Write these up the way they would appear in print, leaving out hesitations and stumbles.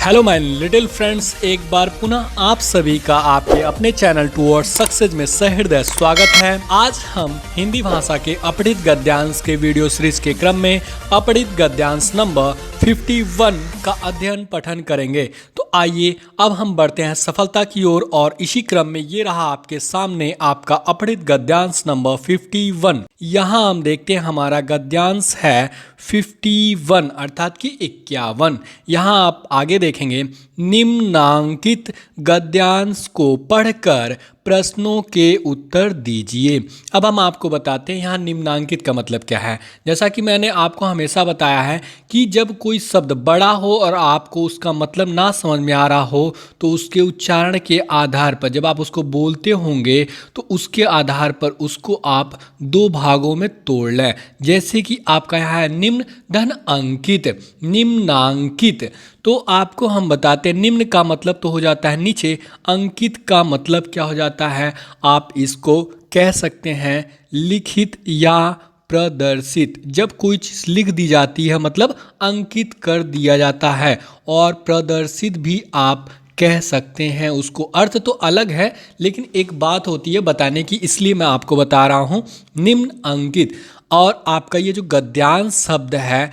Hello my little friends, एक बार पुनः आप सभी का आपके अपने चैनल टूवर्ड्स सक्सेस में सहृदय स्वागत है। आज हम हिंदी भाषा के अपठित गद्यांश के वीडियो सीरीज के क्रम में अपठित गद्यांश नंबर 51 का अध्ययन पठन करेंगे। तो आइए अब हम बढ़ते हैं सफलता की ओर और इसी क्रम में ये रहा आपके सामने आपका अपठित गद्यांश नंबर 51। यहाँ हम देखते हैं हमारा गद्यांश है 51 अर्थात कि 51। यहाँ आप आगे देखेंगे, निम्नांकित गद्यांश को पढ़कर प्रश्नों के उत्तर दीजिए। अब हम आपको बताते हैं यहाँ निम्नांकित का मतलब क्या है। जैसा कि मैंने आपको हमेशा बताया है कि जब कोई शब्द बड़ा हो और आपको उसका मतलब ना समझ में आ रहा हो तो उसके उच्चारण के आधार पर जब आप उसको बोलते होंगे तो उसके आधार पर उसको आप दो भागों में तोड़ लें। जैसे कि आपका यहाँ है निम्न धन अंकित, निम्नांकित। तो आपको हम बताते हैं निम्न का मतलब तो हो जाता है नीचे, अंकित का मतलब क्या हो जाता है, आप इसको कह सकते हैं लिखित या प्रदर्शित। जब कोई चीज़ लिख दी जाती है मतलब अंकित कर दिया जाता है, और प्रदर्शित भी आप कह सकते हैं। उसको अर्थ तो अलग है लेकिन एक बात होती है बताने की, इसलिए मैं आपको बता रहा हूँ निम्न अंकित। और आपका ये जो गद्यांश शब्द है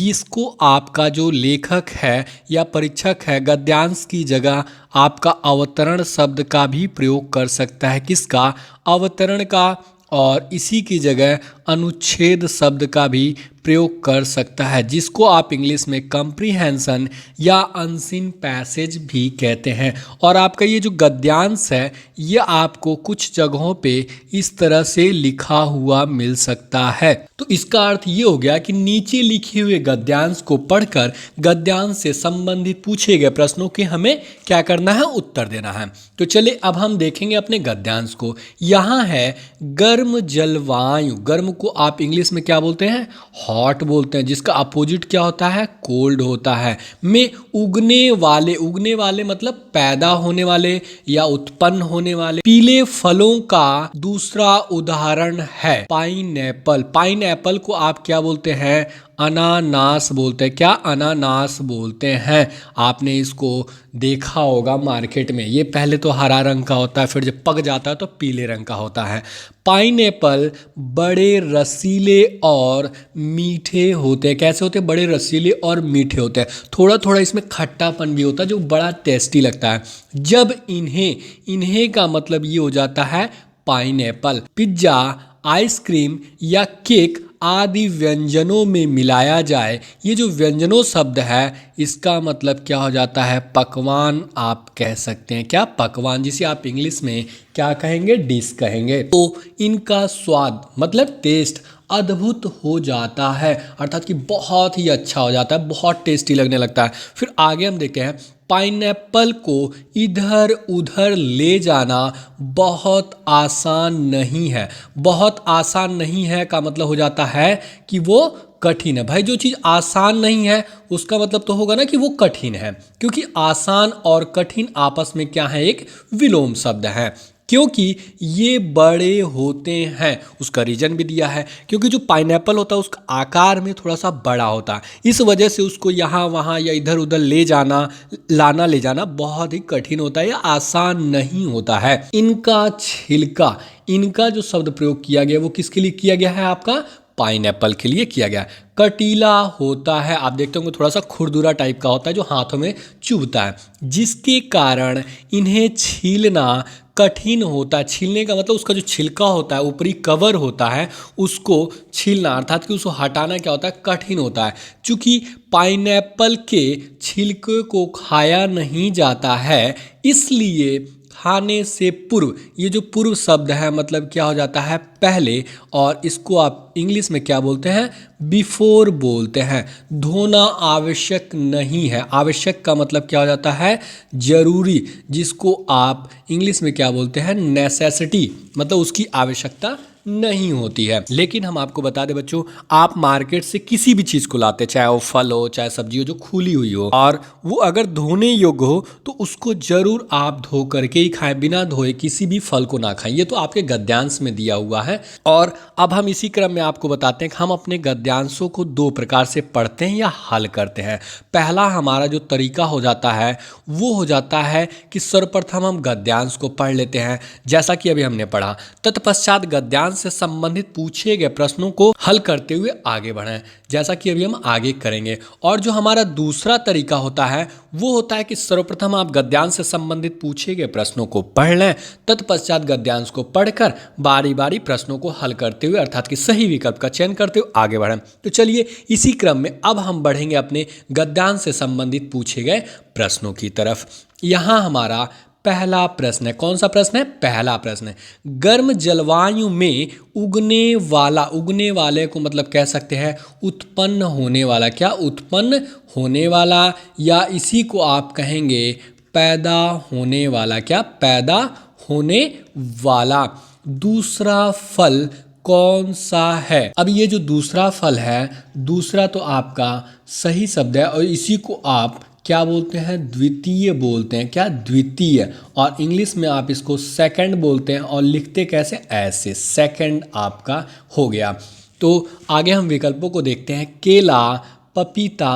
इसको आपका जो लेखक है या परीक्षक है गद्यांश की जगह आपका अवतरण शब्द का भी प्रयोग कर सकता है। किसका? अवतरण का। और इसी की जगह अनुच्छेद शब्द का भी प्रयोग कर सकता है, जिसको आप इंग्लिश में कंप्रीहेंशन या अनसीन पैसेज भी कहते हैं। और आपका ये जो गद्यांश है ये आपको कुछ जगहों पे इस तरह से लिखा हुआ मिल सकता है। तो इसका अर्थ ये हो गया कि नीचे लिखे हुए गद्यांश को पढ़कर गद्यांश से संबंधित पूछे गए प्रश्नों के हमें क्या करना है, उत्तर देना है। तो चलिए अब हम देखेंगे अपने गद्यांश को। यहाँ है गर्म जलवायु। गर्म को आप इंग्लिश में क्या बोलते हैं? हॉट बोलते हैं, जिसका अपोजिट क्या होता है? कोल्ड होता है। में उगने वाले, उगने वाले मतलब पैदा होने वाले या उत्पन्न होने वाले पीले फलों का दूसरा उदाहरण है पाइनएप्पल। पाइनएप्पल को आप क्या बोलते हैं? अनानास बोलते हैं। क्या? अनानास बोलते हैं। आपने इसको देखा होगा मार्केट में, ये पहले तो हरा रंग का होता है, फिर जब पक जाता है तो पीले रंग का होता है। पाइनएप्पल बड़े रसीले और मीठे होते हैं। कैसे होते हैं? बड़े रसीले और मीठे होते हैं। थोड़ा थोड़ा इसमें खट्टापन भी होता है जो बड़ा टेस्टी लगता है। जब इन्हें का मतलब ये हो जाता है पाइनएप्पल। पिज्ज़ा, आइसक्रीम या केक आदि व्यंजनों में मिलाया जाए, ये जो व्यंजनों शब्द है इसका मतलब क्या हो जाता है? पकवान आप कह सकते हैं। क्या? पकवान, जिसे आप इंग्लिश में क्या कहेंगे? डिश कहेंगे। तो इनका स्वाद मतलब टेस्ट अद्भुत हो जाता है, अर्थात कि बहुत ही अच्छा हो जाता है, बहुत टेस्टी लगने लगता है। फिर आगे हम देखते हैं, पाइनएप्पल को इधर उधर ले जाना बहुत आसान नहीं है। बहुत आसान नहीं है का मतलब हो जाता है कि वो कठिन है। भाई जो चीज़ आसान नहीं है उसका मतलब तो होगा ना कि वो कठिन है, क्योंकि आसान और कठिन आपस में क्या है? एक विलोम शब्द है। क्योंकि ये बड़े होते हैं, उसका रीजन भी दिया है, क्योंकि जो पाइनएप्पल होता है उसका आकार में थोड़ा सा बड़ा होता है, इस वजह से उसको यहाँ वहाँ या इधर उधर ले जाना, लाना ले जाना बहुत ही कठिन होता है या आसान नहीं होता है। इनका छिलका, इनका जो शब्द प्रयोग किया गया वो किसके लिए किया गया है? आपका पाइनएप्पल के लिए किया गया। कटीला होता है, आप देखते होंगे थोड़ा सा खुरदुरा टाइप का होता है जो हाथों में चुभता है, जिसके कारण इन्हें छीलना कठिन होता है। छीलने का मतलब उसका जो छिलका होता है, ऊपरी कवर होता है, उसको छीलना अर्थात कि उसको हटाना क्या होता है? कठिन होता है। चूँकि पाइनएप्पल के छिलके को खाया नहीं जाता है इसलिए खाने से पूर्व, ये जो पूर्व शब्द है मतलब क्या हो जाता है? पहले, और इसको आप इंग्लिश में क्या बोलते हैं? बिफोर बोलते हैं। धोना आवश्यक नहीं है। आवश्यक का मतलब क्या हो जाता है? जरूरी, जिसको आप इंग्लिश में क्या बोलते हैं? नेसेसिटी, मतलब उसकी आवश्यकता नहीं होती है। लेकिन हम आपको बता दें बच्चों, आप मार्केट से किसी भी चीज़ को लाते, चाहे वो फल हो चाहे सब्जी हो, जो खुली हुई हो और वो अगर धोने योग्य हो तो उसको जरूर आप धो करके ही खाएं, बिना धोए किसी भी फल को ना खाएं। ये तो आपके गद्यांश में दिया हुआ है। और अब हम इसी क्रम में आपको बताते हैं कि हम अपने गद्यांशों को दो प्रकार से पढ़ते हैं या हल करते हैं। पहला हमारा जो तरीका हो जाता है वो हो जाता है कि सर्वप्रथम हम गद्यांश को पढ़ लेते हैं, जैसा कि अभी हमने पढ़ा। तत्पश्चात गद्यांश से संबंधित पूछे गए प्रश्नों को हल करते हुए आगे बढ़ें, जैसा कि अभी हम आगे करेंगे। और जो हमारा दूसरा तरीका होता है वो होता है कि सर्वप्रथम आप गद्यांश से संबंधित पूछे गए प्रश्नों को पढ़ लें, तत्पश्चात गद्यांश को पढ़कर बारी बारी प्रश्नों को हल करते हुए अर्थात कि सही विकल्प का चयन करते हुए आगे बढ़ें। तो चलिए इसी क्रम में अब हम बढ़ेंगे अपने गद्यांश से संबंधित पूछे गए प्रश्नों की तरफ। यहाँ हमारा पहला प्रश्न है। कौन सा प्रश्न है? पहला प्रश्न है, गर्म जलवायु में उगने वाले को मतलब कह सकते हैं उत्पन्न होने वाला। क्या? उत्पन्न होने वाला, या इसी को आप कहेंगे पैदा होने वाला। क्या? पैदा होने वाला दूसरा फल कौन सा है? अब ये जो दूसरा फल है, दूसरा तो आपका सही शब्द है और इसी को आप क्या बोलते हैं? द्वितीय बोलते हैं। क्या? द्वितीय। और इंग्लिश में आप इसको सेकंड बोलते हैं और लिखते कैसे? ऐसे, सेकंड आपका हो गया। तो आगे हम विकल्पों को देखते हैं, केला, पपीता,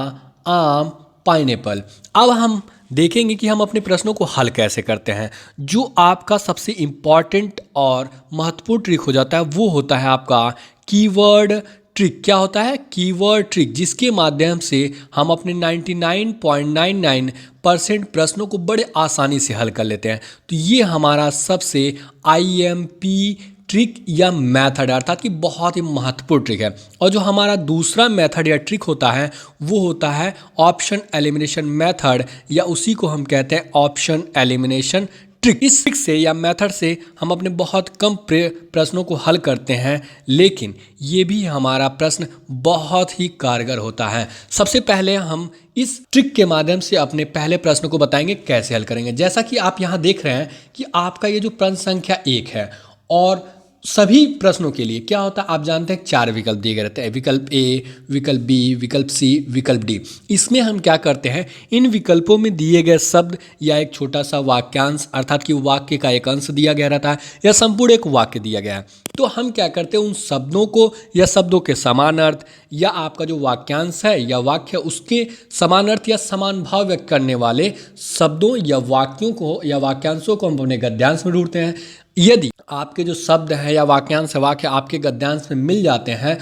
आम, पाइनएप्पल। अब हम देखेंगे कि हम अपने प्रश्नों को हल कैसे करते हैं। जो आपका सबसे इम्पॉर्टेंट और महत्वपूर्ण ट्रिक हो जाता है वो होता है आपका कीवर्ड ट्रिक। क्या होता है? कीवर्ड ट्रिक, जिसके माध्यम से हम अपने 99.99% प्रश्नों को बड़े आसानी से हल कर लेते हैं। तो ये हमारा सबसे IMP ट्रिक या मेथड है, अर्थात कि बहुत ही महत्वपूर्ण ट्रिक है। और जो हमारा दूसरा मेथड या ट्रिक होता है वो होता है ऑप्शन एलिमिनेशन मेथड, या उसी को हम कहते हैं ऑप्शन एलिमिनेशन ट्रिक। इस ट्रिक से या मेथड से हम अपने बहुत कम प्रश्नों को हल करते हैं, लेकिन ये भी हमारा प्रश्न बहुत ही कारगर होता है। सबसे पहले हम इस ट्रिक के माध्यम से अपने पहले प्रश्न को बताएंगे कैसे हल करेंगे। जैसा कि आप यहाँ देख रहे हैं कि आपका ये जो प्रश्न संख्या 1 है और सभी प्रश्नों के लिए क्या होता है आप जानते हैं 4 विकल्प दिए गए रहते हैं, विकल्प ए, विकल्प बी, विकल्प सी, विकल्प डी। इसमें हम क्या करते हैं, इन विकल्पों में दिए गए शब्द या एक छोटा सा वाक्यांश अर्थात कि वाक्य का एक अंश दिया गया रहता है या संपूर्ण एक वाक्य दिया गया है, तो हम क्या करते हैं उन शब्दों को या शब्दों के समान अर्थ या आपका जो वाक्यांश है या वाक्य उसके समान अर्थ या समान भाव व्यक्त करने वाले शब्दों या वाक्यों को या वाक्यांशों को हम अपने गद्यांश में ढूंढते हैं। यदि आपके जो शब्द हैं या वाक्यांश वाक्य आपके गद्यांश में मिल जाते हैं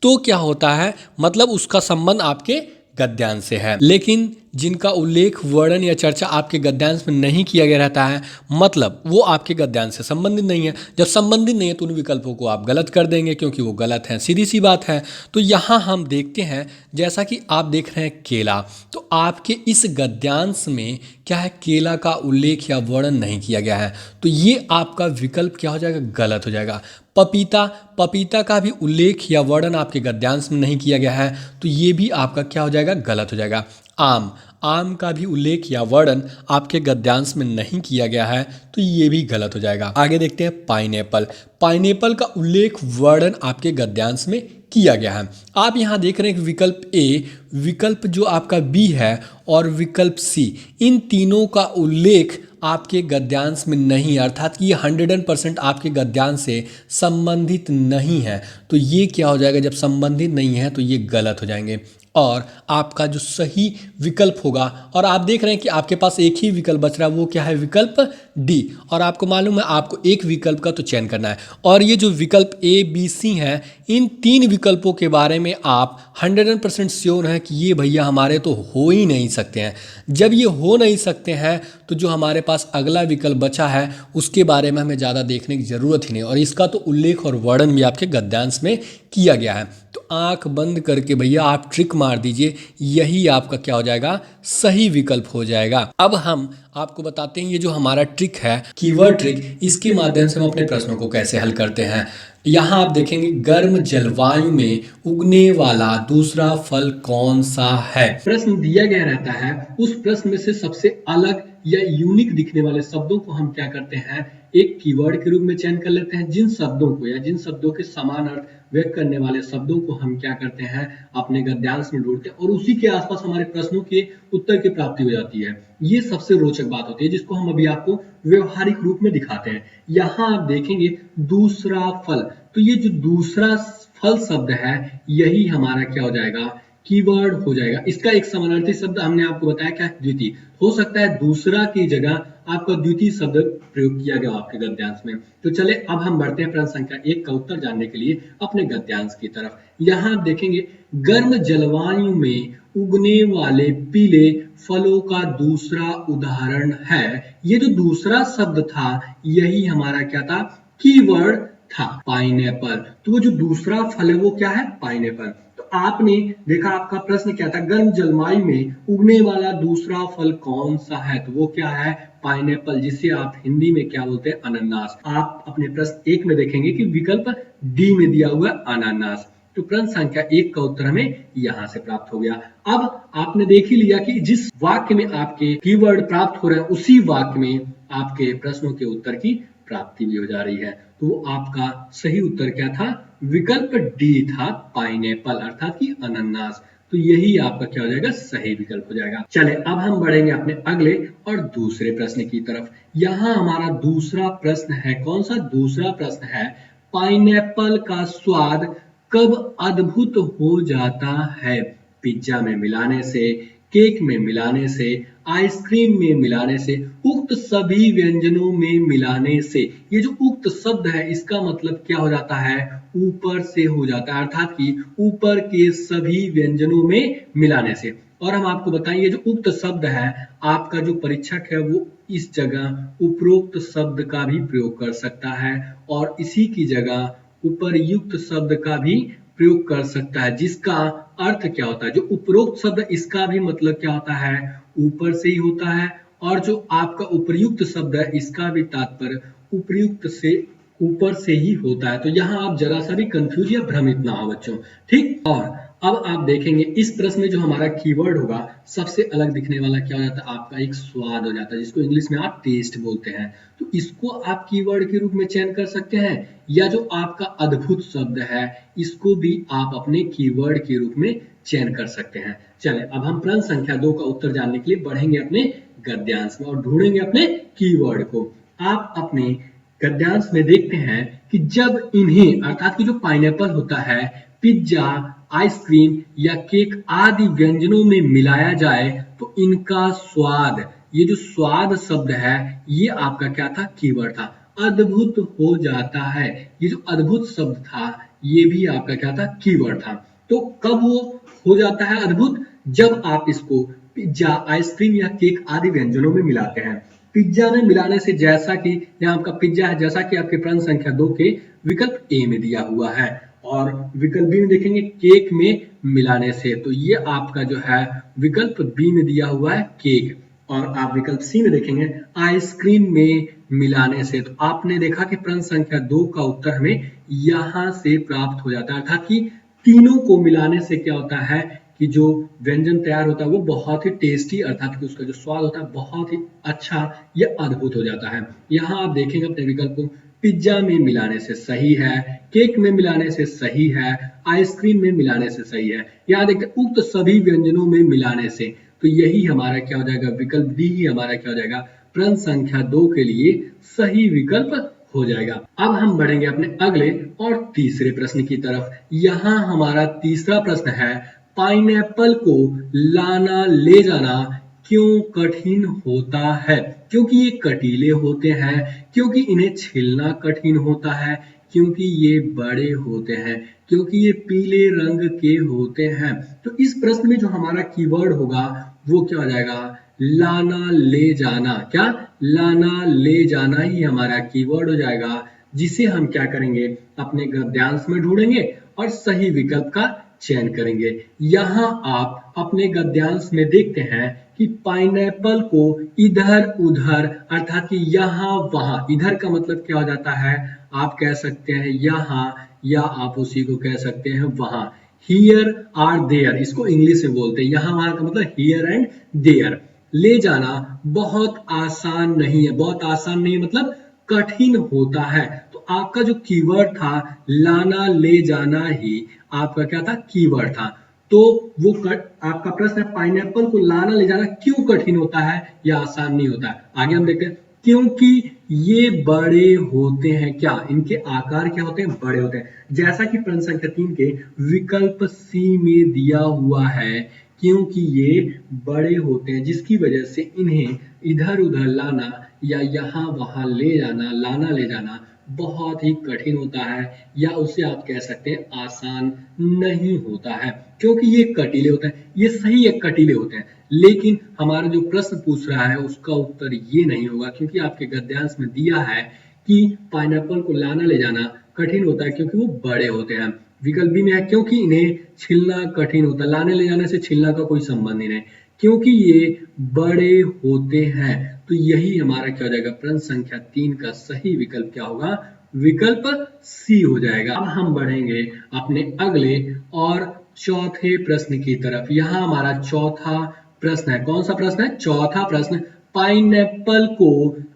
तो क्या होता है, मतलब उसका संबंध आपके गद्यांश से है। लेकिन जिनका उल्लेख, वर्णन या चर्चा आपके गद्यांश में नहीं किया गया रहता है, मतलब वो आपके गद्यांश से संबंधित नहीं है। जब संबंधित नहीं है तो उन विकल्पों को आप गलत कर देंगे क्योंकि वो गलत हैं, सीधी सी बात है। तो यहाँ हम देखते हैं, जैसा कि आप देख रहे हैं केला, तो आपके इस गद्यांश में क्या है, केला का उल्लेख या वर्णन नहीं किया गया है, तो ये आपका विकल्प क्या हो जाएगा, गलत हो जाएगा। पपीता, पपीता का भी उल्लेख या वर्णन आपके गद्यांश में नहीं किया गया है, तो ये भी आपका क्या हो जाएगा, गलत हो जाएगा। आम, आम का भी उल्लेख या वर्णन आपके गद्यांश में नहीं किया गया है, तो ये भी गलत हो जाएगा। आगे देखते हैं पाइनएप्पल, पाइनएप्पल का उल्लेख वर्णन आपके गद्यांश में किया गया है। आप यहाँ देख रहे हैं कि विकल्प ए, विकल्प जो आपका बी है और विकल्प सी, इन तीनों का उल्लेख आपके गद्यांश में नहीं, अर्थात कि ये 100% आपके गद्यांश से संबंधित नहीं है, तो ये क्या हो जाएगा, जब संबंधित नहीं है तो ये गलत हो जाएंगे। और आपका जो सही विकल्प होगा, और आप देख रहे हैं कि आपके पास एक ही विकल्प बच रहा है, वो क्या है, विकल्प डी। और आपको मालूम है आपको एक विकल्प का तो चयन करना है, और ये जो विकल्प ए, बी, सी हैं, इन 3 विकल्पों के बारे में आप 100% श्योर हैं कि ये भैया हमारे तो हो ही नहीं सकते हैं। जब ये हो नहीं सकते हैं तो जो हमारे पास अगला विकल्प बचा है उसके बारे में हमें ज़्यादा देखने की ज़रूरत ही नहीं, और इसका तो उल्लेख और वर्णन भी आपके गद्यांश में किया गया है। तो आंख बंद करके भैया आप ट्रिक मार दीजिए, यही आपका क्या हो जाएगा, सही विकल्प हो जाएगा। अब हम आपको बताते हैं ये जो हमारा ट्रिक है, कीवर्ड ट्रिक, इसके माध्यम से हम अपने प्रश्नों को कैसे हल करते हैं। यहाँ आप देखेंगे गर्म जलवायु में उगने वाला दूसरा फल कौन सा है। प्रश्न दिया गया रहता है, उस प्रश्न में से सबसे अलग या यूनिक दिखने वाले शब्दों को हम क्या करते हैं, एक कीवर्ड के रूप में चयन कर लेते हैं। जिन शब्दों को या जिन शब्दों के समान अर्थ व्यक्त करने वाले शब्दों को हम क्या करते हैं, अपने गद्यांश में ढूंढते हैं और उसी के आसपास हमारे प्रश्नों के उत्तर की प्राप्ति हो जाती है। ये सबसे रोचक बात होती है, जिसको हम अभी आपको व्यवहारिक रूप में दिखाते हैं। यहाँ आप देखेंगे दूसरा फल, तो ये जो दूसरा फल शब्द है यही हमारा क्या हो जाएगा, कीवर्ड हो जाएगा। इसका एक समानार्थी शब्द हमने आपको बताया क्या, द्वितीय। हो सकता है दूसरा की जगह आपका द्वितीय शब्द प्रयोग किया गया आपके गद्यांश में। तो चले अब हम बढ़ते हैं प्रश्न संख्या 1 का उत्तर जानने के लिए अपने गद्यांश की तरफ। यहाँ आप देखेंगे गर्म जलवायु में उगने वाले पीले फलों का दूसरा उदाहरण है। ये जो दूसरा शब्द था यही हमारा क्या था, कीवर्ड था, पाइनएप्पल। तो वो जो दूसरा फल है वो क्या है, पाइनएप्पल। तो आपने देखा आपका प्रश्न क्या था, गर्म जलवायु में उगने वाला दूसरा फल कौन सा है, तो वो क्या है, पाइनएप्पल, जिसे आप हिंदी में क्या बोलते हैं, अनानास। आप अपने प्रश्न 1 में देखेंगे कि विकल्प डी में दिया हुआ अनानास। तो प्रश्न संख्या 1 का उत्तर हमें यहाँ से प्राप्त हो गया। अब आपने देख ही लिया कि जिस वाक्य में आपके कीवर्ड प्राप्त हो रहे हैं उसी वाक्य में आपके प्रश्नों के उत्तर की प्राप्ति भी हो जा रही है। तो वो आपका सही उत्तर क्या था, विकल्प डी था, पाइनएप्पल अर्थात कि अनानास। तो यही आपका क्या हो जाएगा, सही विकल्प हो जाएगा। चले अब हम बढ़ेंगे अपने अगले और दूसरे प्रश्न की तरफ। यहाँ हमारा दूसरा प्रश्न है, कौन सा दूसरा प्रश्न है, पाइनएप्पल का स्वाद कब अद्भुत हो जाता है, पिज्जा में मिलाने से, केक में मिलाने से, आइसक्रीम में मिलाने से, उक्त सभी व्यंजनों में मिलाने से। ये जो उक्त शब्द है इसका मतलब क्या हो जाता है, ऊपर से हो जाता है, अर्थात कि ऊपर के सभी व्यंजनों में मिलाने से। और हम आपको बताएं ये जो उक्त शब्द है, आपका जो परीक्षक है वो इस जगह उपरोक्त शब्द का भी प्रयोग कर सकता है और इसी की जगह उपरयुक्त शब्द का भी प्रयोग कर सकता है, जिसका अर्थ क्या होता है, जो उपरोक्त शब्द इसका भी मतलब क्या होता है, ऊपर से ही होता है। और जो आपका उपयुक्त शब्द है इसका भी तात्पर्य उपयुक्त से, ऊपर से ही होता है। तो यहाँ आप जरा सा भी कंफ्यूज या भ्रमित ना हो बच्चों, ठीक। और अब आप देखेंगे इस प्रश्न में जो हमारा कीवर्ड होगा सबसे अलग दिखने वाला क्या हो जाता है, आपका एक स्वाद हो जाता है, जिसको इंग्लिश में आप टेस्ट बोलते हैं। तो इसको आप कीवर्ड के रूप में चयन कर सकते हैं, या जो आपका अद्भुत शब्द है इसको भी आप अपने कीवर्ड के रूप में चयन कर सकते हैं। चले अब हम प्रश्न संख्या 2 का उत्तर जानने के लिए बढ़ेंगे अपने गद्यांश में और ढूंढेंगे अपने कीवर्ड को। आप अपने गद्यांश में देखते हैं कि जब इन्हें अर्थात कि जो पाइनएप्पल होता है, पिज्जा, आइसक्रीम या केक आदि व्यंजनों में मिलाया जाए तो इनका स्वाद, ये जो स्वाद शब्द है ये आपका क्या था, कीवर्ड था, अद्भुत हो जाता है। ये जो अद्भुत शब्द था ये भी आपका क्या था, कीवर्ड था। तो कब वो हो जाता है अद्भुत, जब आप इसको पिज्जा, आइसक्रीम या केक आदि व्यंजनों में मिलाते हैं। पिज्जा में मिलाने से, जैसा कि यहाँ आपका पिज्जा है, जैसा कि आपके प्रश्न संख्या 2 के विकल्प ए में दिया हुआ है, और विकल्प बी में देखेंगे केक में मिलाने से, तो ये आपका जो है विकल्प बी में दिया हुआ है केक। और आप विकल्प सी में देखेंगे आइसक्रीम में मिलाने से। तो आपने देखा कि प्रश्न संख्या 2 का उत्तर हमें यहाँ से प्राप्त हो जाता है, अर्थात कि तीनों को मिलाने से क्या होता है कि जो व्यंजन तैयार होता है वो बहुत ही टेस्टी, अर्थात कि उसका जो स्वाद होता है बहुत ही अच्छा या अद्भुत हो जाता है। यहाँ आप देखेंगे अपने विकल्प को, पिज्जा में मिलाने से सही है, केक में मिलाने से सही है, आइसक्रीम में मिलाने से सही है। यहाँ देखते हैं उक्त सभी व्यंजनों में मिलाने से, तो यही हमारा क्या हो जाएगा, विकल्प डी ही हमारा क्या हो जाएगा, प्रश्न संख्या 2 के लिए सही विकल्प हो जाएगा। अब हम बढ़ेंगे अपने अगले और तीसरे प्रश्न की तरफ। यहाँ हमारा तीसरा प्रश्न है, पाइनएप्पल को लाना ले जाना क्यों कठिन होता है, क्योंकि ये कटीले होते हैं, क्योंकि इन्हें छीलना कठिन होता है, क्योंकि ये बड़े होते हैं, क्योंकि ये पीले रंग के होते हैं। तो इस प्रश्न में जो हमारा कीवर्ड होगा वो क्या हो जाएगा, लाना ले जाना। क्या, लाना ले जाना ही हमारा कीवर्ड हो जाएगा, जिसे हम क्या करेंगे, अपने गद्यांश में ढूंढेंगे और सही विकल्प का चयन करेंगे। यहाँ आप अपने गद्यांश में देखते हैं कि पाइनएप्पल को इधर उधर अर्थात कि यहाँ वहां, इधर का मतलब क्या हो जाता है, आप कह सकते हैं यहाँ, या आप उसी को कह सकते हैं वहां। हियर आर देयर, इसको इंग्लिश में बोलते हैं। यहाँ वहां का मतलब हियर एंड देयर। ले जाना बहुत आसान नहीं है, बहुत आसान नहीं मतलब कठिन होता है। तो आपका जो कीवर्ड था लाना ले जाना ही आपका क्या था, कीवर्ड था। तो वो आपका प्रश्न है पाइनएप्पल को लाना ले जाना क्यों कठिन होता है या आसान नहीं होता है। आगे हम देखते हैं क्योंकि ये बड़े होते हैं। क्या इनके आकार क्या होते हैं, बड़े होते हैं। जैसा कि प्रश्न संख्या 3 के विकल्प सी में दिया हुआ है, क्योंकि ये बड़े होते हैं जिसकी वजह से इन्हें इधर उधर लाना या यहाँ वहां ले जाना, लाना ले जाना बहुत ही कठिन होता है, या उसे आप कह सकते हैं आसान नहीं होता है, क्योंकि ये कटीले होते हैं। ये सही है, कटीले होते हैं, लेकिन हमारा जो प्रश्न पूछ रहा है उसका उत्तर ये नहीं होगा, क्योंकि आपके गद्यांश में दिया है कि पाइनएप्पल को लाना ले जाना कठिन होता है क्योंकि वो बड़े होते हैं। विकल्प बी में है क्योंकि इन्हें छिलना कठिन होता है। लाने ले जाने से छिलना का कोई संबंध ही नहीं, क्योंकि ये बड़े होते हैं। तो यही हमारा क्या हो जाएगा, प्रश्न संख्या 3 का सही विकल्प क्या होगा, विकल्प सी हो जाएगा। अब हम बढ़ेंगे अपने अगले और चौथे प्रश्न की तरफ। यहाँ हमारा चौथा प्रश्न है, कौन सा प्रश्न है, चौथा प्रश्न। पाइनएप्पल को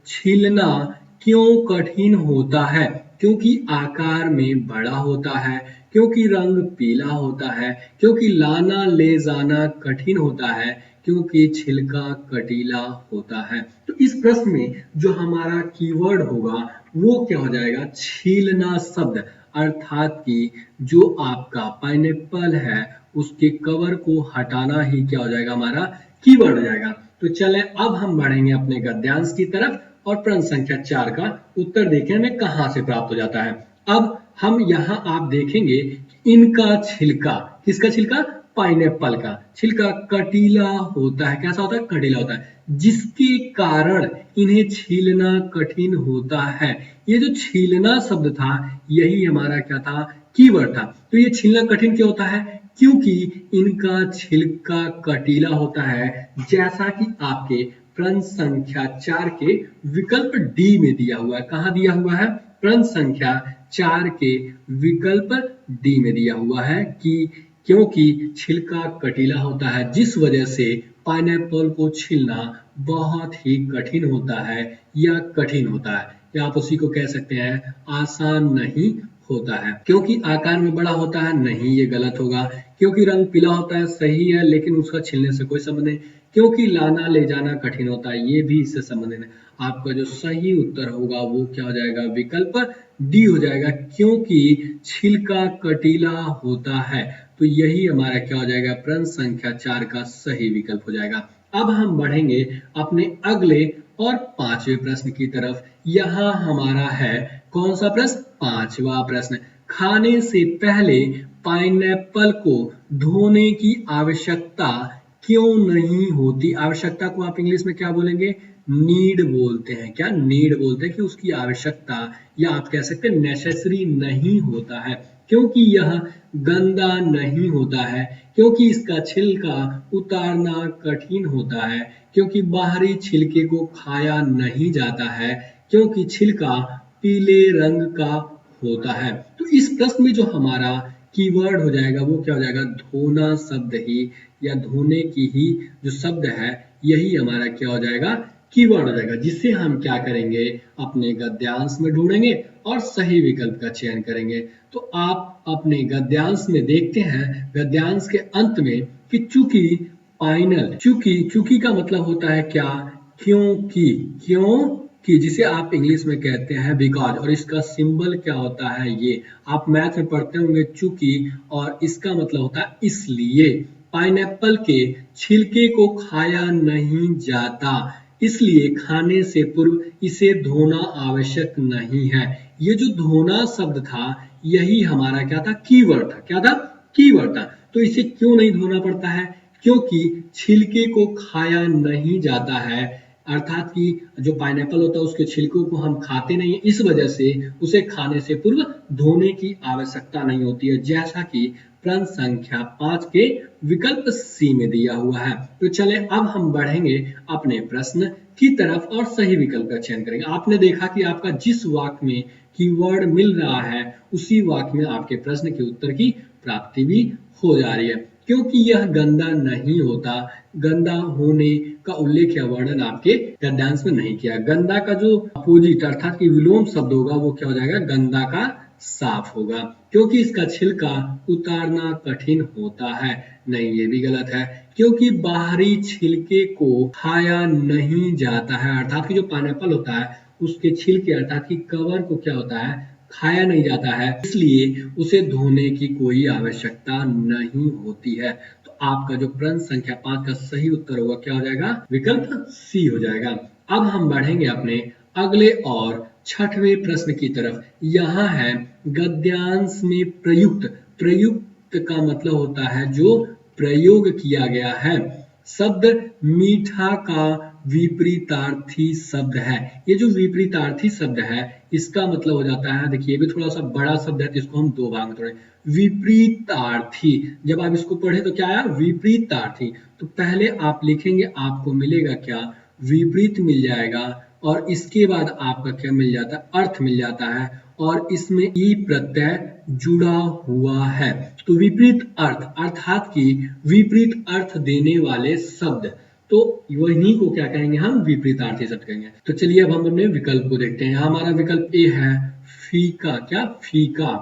छीलना क्यों कठिन होता है, क्योंकि आकार में बड़ा होता है, क्योंकि रंग पीला होता है, क्योंकि लाना ले जाना कठिन होता है, क्योंकि छिलका कटीला होता है। तो इस प्रश्न में जो हमारा कीवर्ड होगा वो क्या हो जाएगा, छीलना शब्द। अर्थात कि जो आपका पाइनएप्पल है उसके कवर को हटाना ही क्या हो जाएगा, हमारा कीवर्ड हो जाएगा। तो चलें अब हम बढ़ेंगे अपने गद्यांश की तरफ और प्रश्न संख्या 4 का उत्तर देखें हमें कहां से प्राप्त हो जाता है। अब हम यहाँ आप देखेंगे कि इनका छिलका, किसका छिलका, पाइनएप्पल का छिलका कटीला होता है। कैसा होता है, कटीला होता है, जिसके कारण इन्हें छीलना कठिन होता है। ये जो छीलना शब्द था यही हमारा क्या था, कीवर्ड था। तो ये छीलना कठिन क्यों होता है, क्योंकि इनका छिलका कटीला होता है, जैसा कि आपके प्रश्न संख्या 4 के विकल्प डी में दिया हुआ है। कहां दिया हुआ है, प्रश्न संख्या 4 के विकल्प डी में दिया हुआ है कि क्योंकि छिलका कटीला होता है, जिस वजह से पाइनएप्पल को छीलना बहुत ही कठिन होता है या कठिन होता है, या आप उसी को कह सकते हैं आसान नहीं होता है। क्योंकि आकार में बड़ा होता है, नहीं, ये गलत होगा। क्योंकि रंग पीला होता है, सही है, लेकिन उसका छीलने से कोई संबंध नहीं। क्योंकि लाना ले जाना कठिन होता है, ये भी इससे संबंधित है। आपका जो सही उत्तर होगा वो क्या हो जाएगा, विकल्प डी हो जाएगा, क्योंकि छिलका कटीला होता है। तो यही हमारा क्या हो जाएगा, प्रश्न संख्या 4 का सही विकल्प हो जाएगा। अब हम बढ़ेंगे अपने अगले और 5वें प्रश्न की तरफ। यहाँ हमारा है कौन सा प्रश्न, 5वां प्रश्न। खाने से पहले पाइनएप्पल को धोने की आवश्यकता क्यों नहीं होती। आवश्यकता को आप इंग्लिश में क्या बोलेंगे, नीड बोलते हैं। क्या नीड बोलते हैं, कि उसकी आवश्यकता, या आप कह सकते हैं नेसेसरी नहीं होता है, क्योंकि यह गंदा नहीं होता है, क्योंकि इसका छिलका उतारना कठिन होता है, क्योंकि बाहरी छिलके को खाया नहीं जाता है, क्योंकि छिलका पीले रंग का होता है। तो इस प्रश्न में जो हमारा कीवर्ड हो जाएगा वो क्या हो जाएगा, धोना शब्द ही, या धोने की ही जो शब्द है यही हमारा क्या हो जाएगा, कीवर्ड हो जाएगा, जिससे हम क्या करेंगे, अपने गद्यांश में ढूंढेंगे और सही विकल्प का चयन करेंगे। तो आप अपने गद्यांश में देखते हैं, गद्यांश के अंत में कि चूंकि फाइनल, चूंकि का मतलब होता है क्या, क्योंकि, क्योंकि जिसे आप इंग्लिश में कहते हैं बिकॉज, और इसका सिंबल क्या होता है, ये आप मैथ में पढ़ते होंगे, चूंकि, और इसका मतलब होता है इसलिए। पाइनएप्पल के छिलके को खाया नहीं जाता, इसलिए खाने से पूर्व इसे धोना आवश्यक नहीं है। ये जो धोना शब्द था यही हमारा क्या था, कीवर्ड था। क्या था, कीवर्ड था। तो इसे क्यों नहीं धोना पड़ता है, क्योंकि छिलके को खाया नहीं जाता है, अर्थात कि जो पाइनएप्पल होता है उसके छिलकों को हम खाते नहीं है, इस वजह से उसे खाने से पूर्व धोने की आवश्यकता नहीं होती है, जैसा कि प्रश्न संख्या 5 के विकल्प सी में दिया हुआ है। तो चले अब हम बढ़ेंगे अपने प्रश्न की तरफ और सही विकल्प का चयन करेंगे। आपने देखा कि आपका जिस वाक्य में कीवर्ड मिल रहा है उसी वाक्य में आपके प्रश्न के उत्तर की प्राप्ति भी हो जा रही है, क्योंकि यह गंदा नहीं होता। गंदा होने का उल्लेख या वर्णन आपके गद्यांश में नहीं किया। गंदा का जो अपोजिट अर्थात कि विलोम शब्द होगा वो क्या हो जाएगा, गंदा का साफ होगा, क्योंकि इसका छिलका उतारना कठिन होता है। नहीं, ये भी गलत है, क्योंकि बाहरी छिलके को खाया नहीं जाता है। अर्थात कि जो पाइनएप्पल होता है उसके छिलके अर्थात कि कवर को क्या होता है, खाया नहीं जाता है, इसलिए उसे धोने की कोई आवश्यकता नहीं होती है। तो आपका जो प्रश्न संख्या 5 का सही उत्तर होगा क्या हो जाएगा, विकल्प सी हो जाएगा। अब हम बढ़ेंगे अपने अगले और छठवें प्रश्न की तरफ। यहाँ है गद्यांश में प्रयुक्त। प्रयुक्त का मतलब होता है जो प्रयोग किया गया है। शब्द मीठा का विपरीतार्थी शब्द है। ये जो विपरीतार्थी शब्द है इसका मतलब हो जाता है, देखिए ये भी थोड़ा सा बड़ा शब्द है तो इसको हम दो भाग में तोड़े। विपरीतार्थी, जब आप इसको पढ़े तो क्या आया, विपरीतार्थी। तो पहले आप लिखेंगे, आपको मिलेगा क्या, विपरीत मिल जाएगा, और इसके बाद आपका क्या मिल जाता है, अर्थ मिल जाता है, और इसमें ई प्रत्यय जुड़ा हुआ है। तो विपरीत अर्थ अर्थात कि विपरीत अर्थ देने वाले शब्द, तो वही को क्या कहेंगे हम, विपरीतार्थी शब्द कहेंगे। तो चलिए अब हम अपने विकल्प को देखते हैं। हमारा विकल्प ए है फीका, क्या फीका,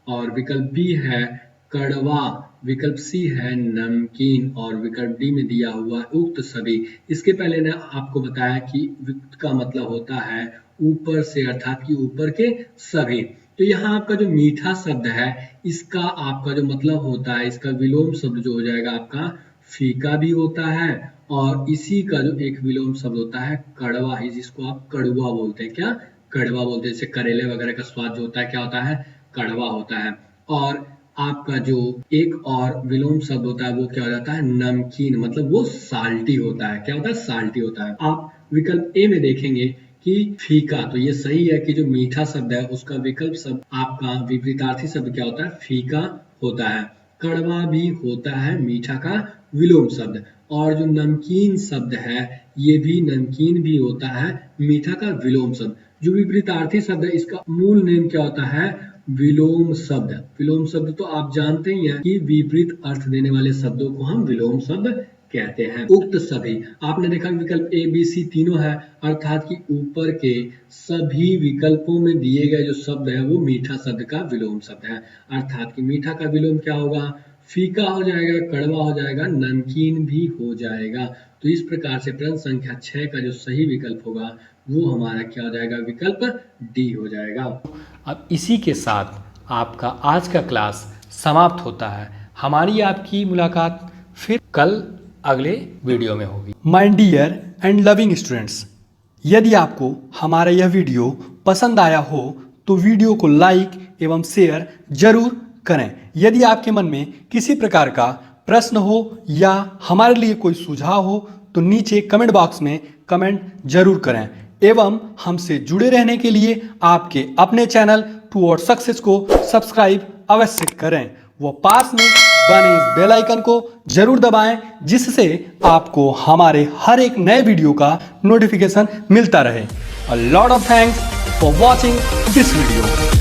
और विकल्प बी है कड़वा, विकल्प सी है नमकीन, और विकल्प डी में दिया हुआ उक्त सभी। इसके पहले ने आपको बताया कि उक्त का मतलब होता है ऊपर से, अर्थात कि ऊपर के सभी। तो यहाँ आपका जो मीठा शब्द है इसका आपका जो मतलब होता है, इसका विलोम शब्द जो हो जाएगा आपका फीका भी होता है, और इसी का जो एक विलोम शब्द होता है कड़वा ही, जिसको आप कड़वा बोलते हैं, क्या कड़वा बोलते हैं। जैसे करेले वगैरह का स्वाद जो होता है क्या होता है, कड़वा होता है। और आपका जो एक और विलोम शब्द होता है वो क्या हो जाता है, नमकीन, मतलब वो साल्टी होता है। क्या होता है, साल्टी होता है। आप विकल्प ए में देखेंगे कि फीका, तो ये सही है कि जो मीठा शब्द है उसका विकल्प शब्द आपका विपरीतार्थी शब्द क्या होता है, फीका होता है। कड़वा भी होता है मीठा का विलोम शब्द, और जो नमकीन शब्द है ये भी नमकीन भी होता है मीठा का विलोम शब्द। जो विपरीतार्थी शब्द है इसका मूल नेम क्या होता है, विलोम शब्द। विलोम शब्द तो आप जानते ही हैं कि विपरीत अर्थ देने वाले शब्दों को हम विलोम शब्द कहते हैं। उक्त सभी, आपने देखा विकल्प ए बी सी तीनों है, अर्थात कि ऊपर के सभी विकल्पों में दिए गए जो शब्द है वो मीठा शब्द का विलोम शब्द है। अर्थात कि मीठा का विलोम क्या होगा, फीका हो जाएगा, कड़वा हो जाएगा, नमकीन भी हो जाएगा। तो इस प्रकार से प्रश्न संख्या 6 का जो सही विकल्प होगा वो हमारा क्या हो जाएगा, विकल्प डी हो जाएगा। अब इसी के साथ आपका आज का क्लास समाप्त होता है। हमारी आपकी मुलाकात फिर कल अगले वीडियो में होगी। My dear and loving students, यदि आपको हमारा यह वीडियो पसंद आया हो तो वीडियो को लाइक एवं शेयर जरूर करें। यदि आपके मन में किसी प्रकार का प्रश्न हो या हमारे लिए कोई सुझाव हो तो नीचे कमेंट बॉक्स में कमेंट जरूर करें, एवं हमसे जुड़े रहने के लिए आपके अपने चैनल टुवर्ड्स सक्सेस को सब्सक्राइब अवश्य करें। वो पास में बने इस बेल आइकन को जरूर दबाएं, जिससे आपको हमारे हर एक नए वीडियो का नोटिफिकेशन मिलता रहे। A lot of thanks for watching this video.